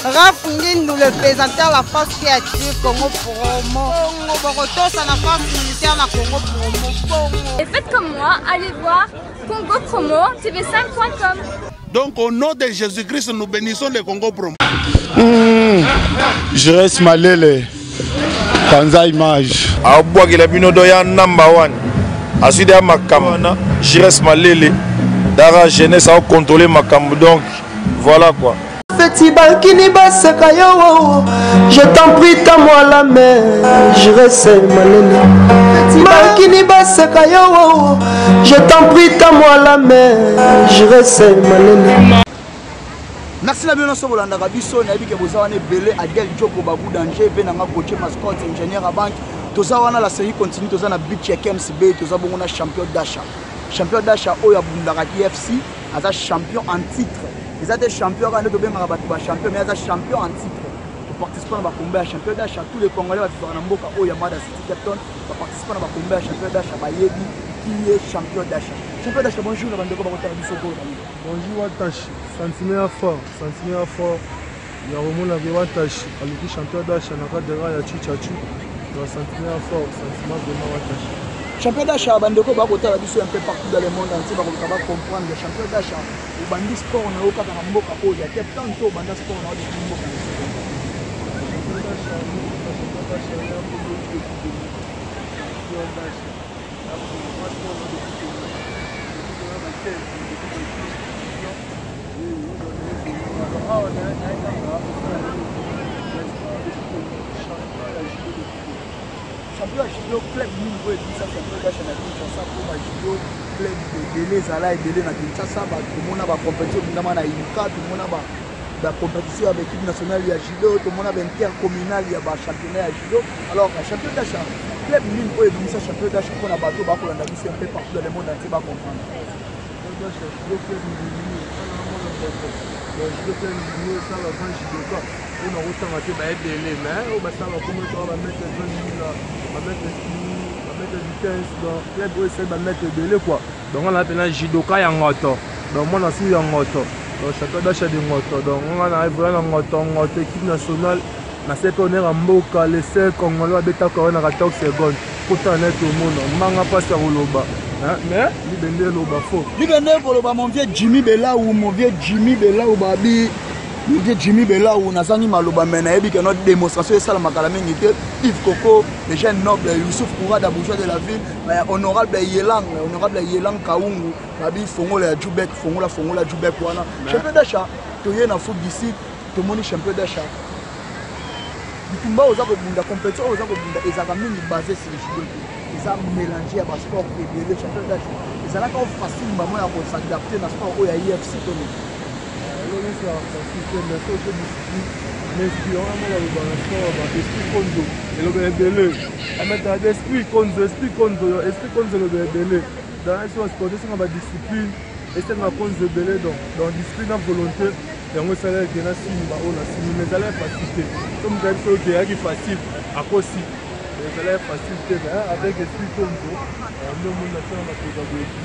Raph Ngindou, le présentateur la force créative Congo Promo. Borotos à la force militaire la Congo Promo. Et faites comme moi, allez voir Congo Promo, tv5.com. Donc au nom de Jésus-Christ, nous bénissons le Congo Promo. Je reste Malele. Kanza image. Aboua qui est le number one. Ensuite, je reste Malele. Dara jeunesse a contrôlé ma camp. Donc voilà quoi. Festival Kiniba Sekayo, je t'en prie, tends-moi la main, je reste Malele. Festival Kiniba Sekayo, je t'en prie, tends-moi la main, je reste Malele. Merci la bienvenue pour l'Anda Rabiso, Nabi Kebozane Belé, Adel Djoko Babou Danger, Benanga Coach Mascotte, ingénieur à banque. Tozawana la série continue, Tozana Beach KMCB, Tozabona champion d'achat. Champion d'achat, Oya Bundaraki FC, Aza champion en titre. Ils étaient champions quand nous avons battu champion, mais ils étaient champions en titre. Pour participer à la combat champion d'achat, tous les Congolais qui sont en Mboka, Oyamada City Captain, pour participer à la combat champion d'achat, Bayebi, qui est champion d'achat. Champion d'achat, bonjour, la bande de bonjour, Watashi, sentiment fort, il y a vraiment la Watashi, avec le champion d'achat, n'a pas de rail à Chichachu, sentiment fort, sentiment vraiment Watashi. Champion d'achat, Bandeko Bakota a un peu partout dans le monde entier, va comprendre le champion d'achat. Au bandi sport, on a au cas de Mboka, il y a quelques temps au bandi sport, on a au Mboka. Champion judo club niveau et ça champion d'achat na Kinshasa pour ma judo club de délai zala et délai na Kinshasa ba tout monde ba compétition bindama na Inuka tout monde ba compétition avec l'équipe nationale ya judo tout monde ba intercommunal ya ba championnat ya judo alors champion d'achat club niveau et ça champion d'achat pour na bateau ba ko landa biso un peu partout dans le monde entier ba comprendre champion d'achat judo club niveau le judo club niveau ça la grand judoka on a autant à te ba délai mais au ba ça la comment ça va mettre là va mettre vitesse donc club où essaie de mettre délai quoi donc on appelle un judoka ya ngoto donc moi aussi ya ngoto donc champion d'achat de ngoto donc on a vraiment ngoto équipe nationale na cette honneur à Mboka les 5 congolais beta ko na 14 secondes pourtant net au monde manga passe à Roloba mais libende loba faux libende loba mon vieux Jimmy Bella ou mon vieux Jimmy Bella ou babi mon vieux Jimmy Bella ou nazangi maloba mena yebi que notre démonstration ça la makala mingi te Yves Coco les jeunes nobles Youssouf Kourada bourgeois de la ville honorable Yelang Kaungu babi fongola Djoubek fongola Djoubek wana champion d'achat toye na foot d'ici tout le monde champion d'achat bitumba oza ko bunda compétition oza ko bunda ezaka mingi basé sur le judo ils ont mélangé à sport et le champion d'achat ils ont encore facile maman à s'adapter na sport oya IFC toni mais si on a esprit Konzo et le belé esprit Konzo le belé dans les sports c'est une discipline et c'est une Konzo belé donc discipline à volonté et on sait que na simba on a simba mais ça est facile comme ça c'est qui facile à cause mais ça est facile avec esprit Konzo nous on a fait la pédagogie.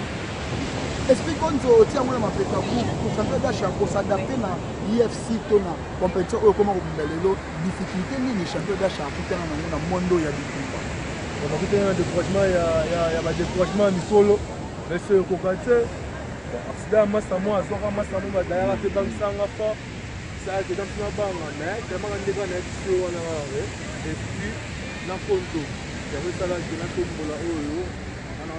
Esprit Konzo tient moi ma pédagogie pour champion d'achat pour s'adapter na IFC tona compétition comment on lelo difficulté ni champion d'achat pour tena na mondo ya bitumba on a fait un décrochement il y a décrochement ni solo mais c'est au côté accident massa moi d'ailleurs c'est dans sanga fort ça c'est dans ma banga mais tellement on débat na sur on a et puis na Konzo il y avait ça là de la tombola oyo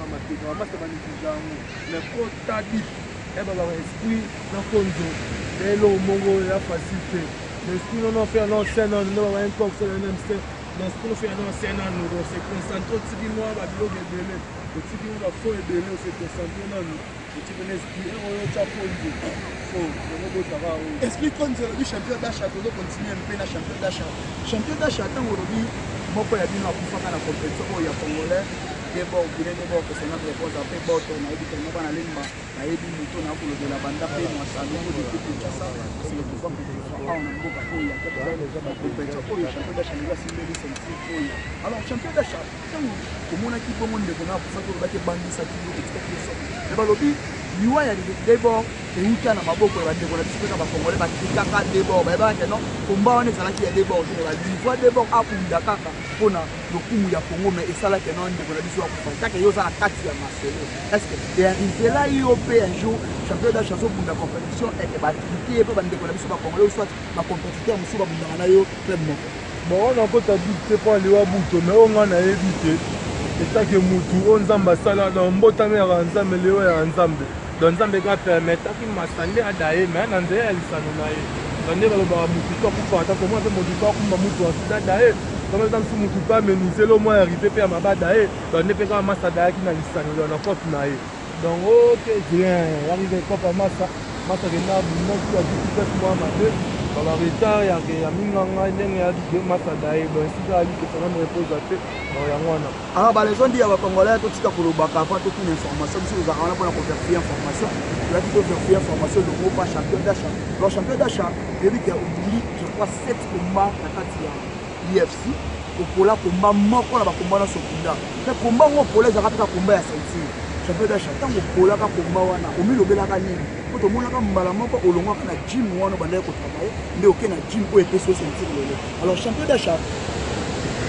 mais pour Tadip, esprit dans Konzo, et le mongo la facilité. L'esprit non fait un ancien an, non un coq c'est le même step. L'esprit fait un ancien an, nous c'est concentré au petit noir, la blog est belé. Le petit noir la faux est belé, c'est concentré dans nous. Le petit esprit, on est à Konzo. Esprit Konzo, le champion d'achat, on doit continuer un peu la champion d'achat. Champion d'achat, tant aujourd'hui, beaucoup y a bien la compétition, il y a Congolais. D'abord, que c'est notre réponse après Boto, on a dit que nous avons allé à Ebi Mouton, on a voulu de la bande après, moi, ça nous dit que ça, c'est le pouvoir que on a beaucoup à faire, il y a quelques compétitions pour les champions d'achat, nous avons signé les alors, champion d'achat, comme on a qui peut monde de pour ça que vous avez bandit ça qui nous explique ça. Mais le lobby, liwa ya debord euti na maboko ya bandeko na biso mpe na bakongole batikaka debord bayebaka non komba wana ezalaki ya debord te balivoi debord akunda kaka mpona lokumu ya kongo me esalaki non ndeko na biso akufa take yo oza na kati ya masolo estce earrivela yo mpe un jour champion da chanson bunda compétition ete batriki ye mpe bandeko na biso bakongole soit bacompétiteur mosusu babundaka na yo club moko bon wana kota bit te mpo aliwa buto me oyo ngai nayebi te etake mutu oyo nzambe asala na mbotami yaka nzambe leo ya nzambe donc nzambe kapermetaki masande adaye me na nzela ya lisano na ye bande balobaka mutu to akufa ata komona mpe motu to akumba mutu asida adaye kama eza mosu mutu mpe amenisele omwa ya rive mpe ya mabada ye bande mpe kaka masa adayaki na lisano na kope na ye donc ok bien arrive kope ya masa kenda bunaki aziki mpe mwa mabe baretard ya minganga ndenge yabike masada ye donc esika alikesana na repose te yango wana balezo ndi ya bakongolais totika kolobaka avant tokuna information biso ozalaka wana mpona koverifie information toyaki toverifie information longo pa champion d'achat alors champion d'achat eyebi ke obuli je crois 7 komba na kati ya UFC okola komba moko na bakomba nyonso okunda mpe komba ngo opola ezalaka mpe komba ya ceinture champion d'achat ntango opolaka komba wana omilobelaka nini po tomonaka mbala moko olongwaka na gym wana bandaki kotravaye nde oke na gym oyo epesi yo ceinture lelo alors champion d'achat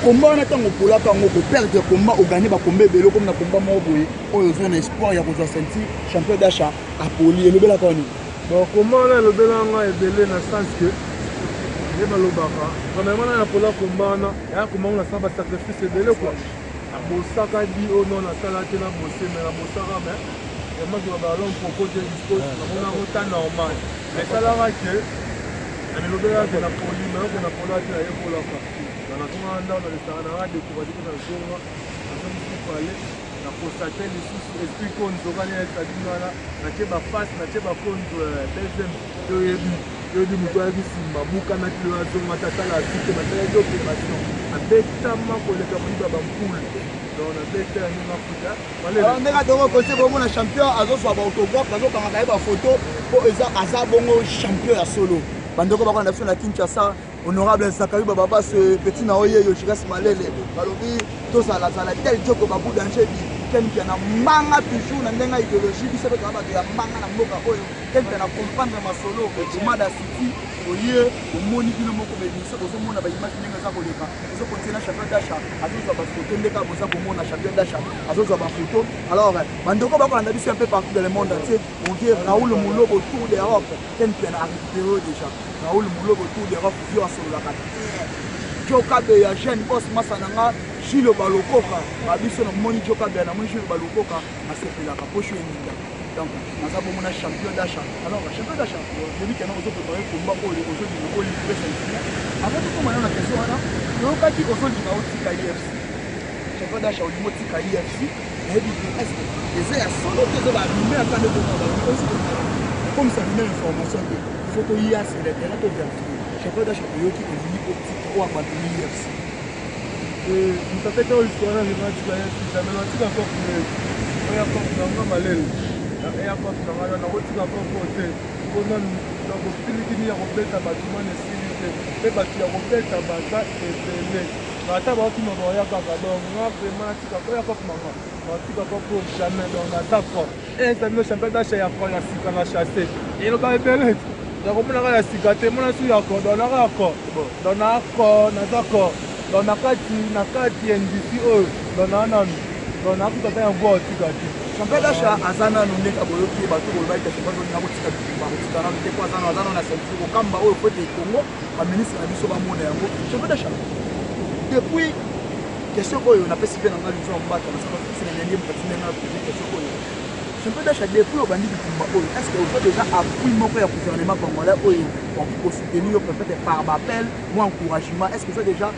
komba wana ntango opolaka yango koperdre komba oganye bakomba ebele komi na komba moko boye oyo oza na espoir ya kozwa ceinture champion d'achat apoli elobelaka wani bon komba wana elobelanga ebele na sens ke nde balobaka premièrement na napola komba wana eya komba ngo nasala basacrifice ebele kua nabosaka di oyo no nasala te na bose me nabosaka me yamazwa balon propose dispose namonango ta normal esalaka ke nanelobelaka ke napoli me oke napola te nayekolaka nazonga ndao na lesaka nanga découragé mpe nazonga nazongisi pale nakosate lisusu esprit konzokani etadini wana natie bafase natie bakonzo deuxième oyebi moto ayaki nsima bukanaki loyo azonga tasala asite basalaki opération abetama koleka moyiba bampule donc nabeta yango nafuta ndenge atongo kote bomona champion azozwa baautografe azokangaka ye bafoto mpo aza bongo champion ya solo bandeko bakona na biso na Kinshasa honorable Zakari Bababas petit na oyeyo Jiras Malele balobi tozalazala tel joko babu danger bi kelke na manga toujours na ndenga idéologie biso pe bato ya manga na mboka oyo kelke na comprendre masolo Mada City oye omoni bino moko bebiso ozomona ba image ndenge za koleka ozo continuer champion d'achat azozwa ba photo ndeka boza komona champion d'achat azozwa ba photo alors bandeko bakona biso un peu partout dans le monde entier on dit Raoul Moulobo tour d'Europe kelke na récupéré déjà Raoul Moulobo tour d'Europe vio asolaka Jokabe ya jeune boss masananga Chilo balokoka babiso na moni Jokabe na moni Chilo balokoka asepelaka pocho eninga donc naza bomona champion d'achat alors champion d'achat depuis que nous avons préparé combat pour les aujourd'hui nous allons livrer ceinture avant tout comme on a question là donc quand il aujourd'hui na otika UFC champion d'achat au niveau tika UFC et dit est-ce que les a solo que ça va mimer à quand de comme ça une information que il faut que y a c'est le terrain de vérifier champion d'achat au yoki au niveau tika ou à UFC et nous ça fait que l'histoire là les matchs là c'est jamais un truc encore on a encore malel eya kofi na ngai wana kotika koko te mpona na kopilikini ya kobeta bato mwana esili te mpe bato ya kobeta baza ebele ata baokima baoya kaka donc nga vraimen natika oya kofi nanga natika koko jamais donc naza fort ezamino champion d'achat ya sika na chasse eloba ebele nakomonaka ya sika te mona su ya ko donc naka ya ko donc naako naza ko donc na kati ya ndisi oyo donc naa nanu donc nakuta ta yango otika te champion d'achat azana no ndeka boyoki bato boloba ete champion na kotika bakotika na te kwa azana na ceinture kokamba oyo fote Congo ba ministre na biso bamona yango champion d'achat depuis question oyo napesi pe na ngai lizo mbata na sababu c'est la dernière partie na question oyo champion d'achat depuis obandi bitumba oyo est-ce que vous déjà appui moko ya gouvernement congolais oyo pour soutenir peut-être par appel ou encouragement est-ce que vous déjà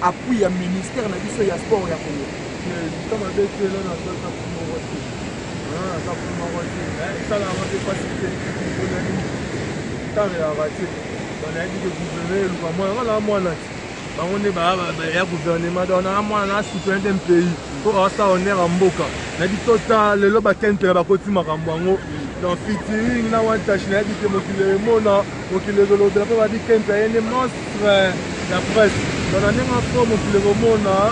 appui ya ministère na biso ya sport ya Congo kama bete là na sasa kuma wote sasa kuma wote sala wote facilité pour la ligne tare arrêté on a dit que gouverner le moi là moi là on est ya gouvernement on a moi na citoyen d'un pays pour ça on est en mboka na dit total le ba kentre ba koti makambo ngo dans featuring na one touch na dit que mokile mona mokile zolo de la pas dit kentre ene monstre la presse dans la même forme mokile mona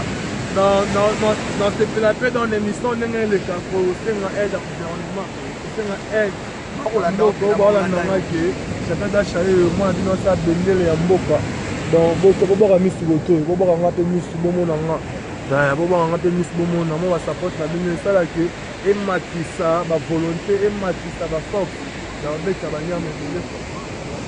nasepela mpe dans l'émission ndenge eleka kosenga aide ya gouvernement kosenga aide baolandanga ke chacun dacha oyo mwana bino asa bendele ya mboka donc boboka misu boto bobokanga mpe misu bomonanga bobokanga mpe misu bomona mo basapote na bino esalaki ematisa bavolonté ematisa baforce na babeta banyama ebele.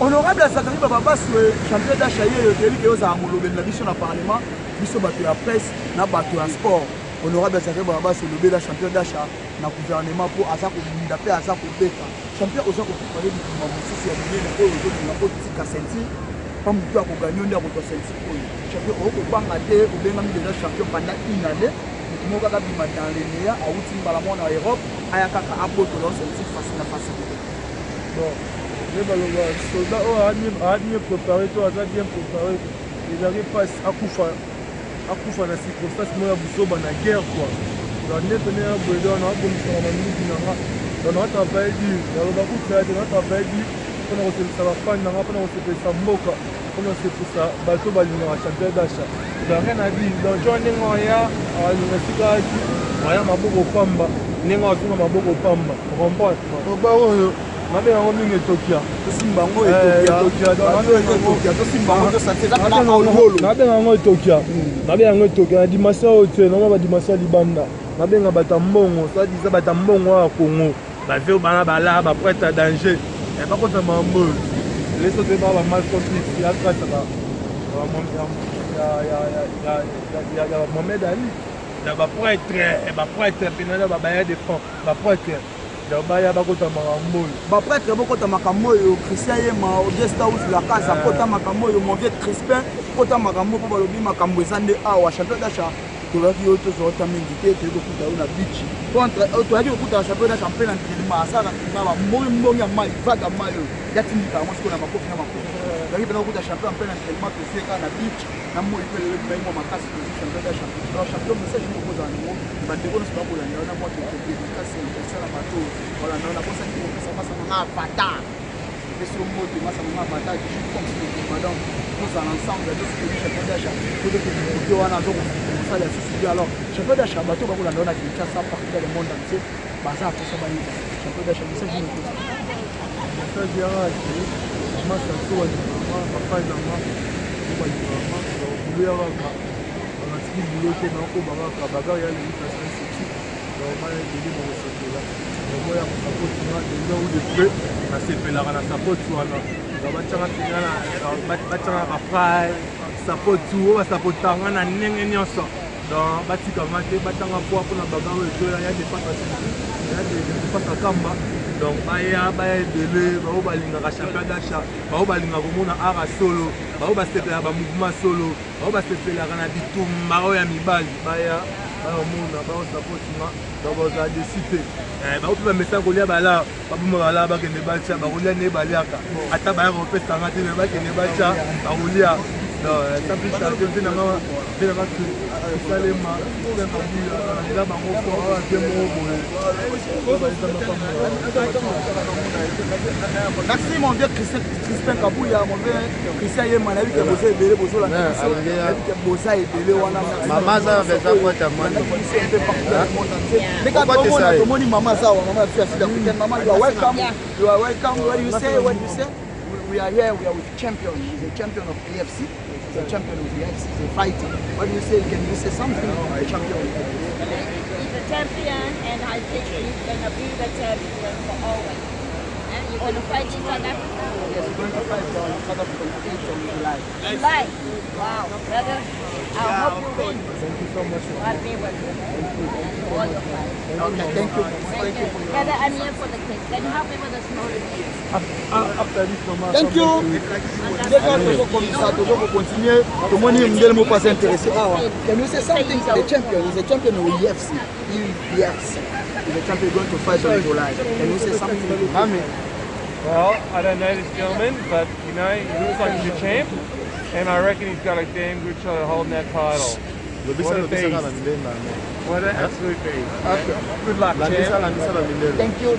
Honorable Zakari Bababaswe, champion d'Achaye, qui est aux Amolobé, la mission à Parlement, mission bateau à presse, na bateau à sport. Honorable Zakari Bababaswe, le béla champion d'achat, na gouvernement pour Azako, d'après Azako Beta. Champion aux gens qui ont parlé du Mamoussou, c'est amené le haut, la politique à Senti, pas mon tour à gagner, on a contre Senti. Champion au Bangade, ou bien même déjà champion pendant une année, qui m'a gagné dans les meilleurs, à Outim Balamon en Europe, à Yakaka Apoto, Senti, facile à facilité. Bon. Les soldats ont bien préparé, toi, bien préparé. Ils n'arrivent pas à Koufa dans la circonstance, moi, vous êtes dans la guerre, quoi. Dans les derniers mois, on a travaillé dur. On a travaillé dur. On a reçu ça, on a reçu ça, Mboka. On a reçu ça, bateau, on a chanté d'achat. Il n'y a rien à dire. Dans le journée, on a Maboko Pamba. On a Maboko Pamba. On comprend. Nabe yango mingi Etokia. Tosimbango Etokia. Nabe yango Etokia. Nabe yango Etokia. Dimension ote, non ba dimension libanda. Nabe nga batambongo, ça dit ça batambongo à Congo. Ba veo bana bala ba prête à danger. Et pas contre mambo. Les autres ba mal compris, il y a grâce à ya Mohamed Ali. Da ba prêtre, pinana ba baya défend. Ba prêtre. Baprêtre bokota makambo oyo Christian Yema Auguste House la casa kota makambo oyo mon vieux Crispin kota makambo po balobi makambo ezande awa champion d'achat tolaki yo to zota mingi te te ko kuta na beach contre tolaki ko kuta champion d'achat champion entraînement asala na ba mbongi ya mai vaga mai ya tindika mo sikola makofi na makofi tolaki pena kuta champion entraînement to seka na beach na mo ipele le mai mo makasi ko champion d'achat champion message mo ko zana mo bandeko no sika ko la na mo to kasi sala bato voilà non la cosa qui ça passe dans un bata et sur le mot de masse dans un bata qui joue comme si madame tous ensemble de ce que champion d'achat pour que nous on a donc ça la souci alors champion d'achat bateau ba ko la na qui ça partout dans le monde entier baza pour ça ba champion d'achat c'est ça ça dira que moi ça soit papa et maman pour maman pour lui avoir on a dit boulot que non ko baga ya les c'est normal de mon là moya sapoti na déjà ou de près na sepelaka na sapoti wana batiaka bafrai sapoti oyo basapotanga na ndenge nyonso donc batikama te batanga poa mpona baga oyo ezoya ya depasa kamba donc baya ebele bao balingaka champion d'achat bao balingaka komona ara solo bao basepelaka bamouvement solo bao basepelaka na bitumba oyo ya mibali baya baomona baosapotinga donc bazala desite baope bamesanga kolia bala baboma bala bakende batya bakolia nde baliaka ata baya kopesanga te me bakende batya bakolia tamplicharge mpe nanga esalema eza bango po ate moko boye merci mon vieux Crispin Kabouya mon vieux Christian Yema na bika boza ebele bozolanda bika boza ebele wana mama za beza kwata mwana tomoni mama zawa mama ya South African mama you are welcome what do you say we are here we are with champion he's a champion of AFC he's a champion of the AFC he's a fighter what do you say can you say something the champion He's a champion and I think he's going to be the champion for always. And you're going to fight in South Africa? Yes, we're going to fight in South Africa on July. July? Wow, brother. I hope you win. Thank you so much. I'll be with you. All your fight. Okay, thank you. Thank you. Brother, I'm here for the kids. Can you help me with the small kids? After this moment. Thank you. Déjà, toujours continuer. Tout le monde est pas intéressé. Can you say something? The champion is a champion of UFC. Yes. He's a champion going to fight on July. Can you say something? Mami. Well, I don't know this gentleman, but you know, he looks like he's a champ, and I reckon he's got a damn good shot at holding that title. What an absolute beast. Good luck, champ. Thank you.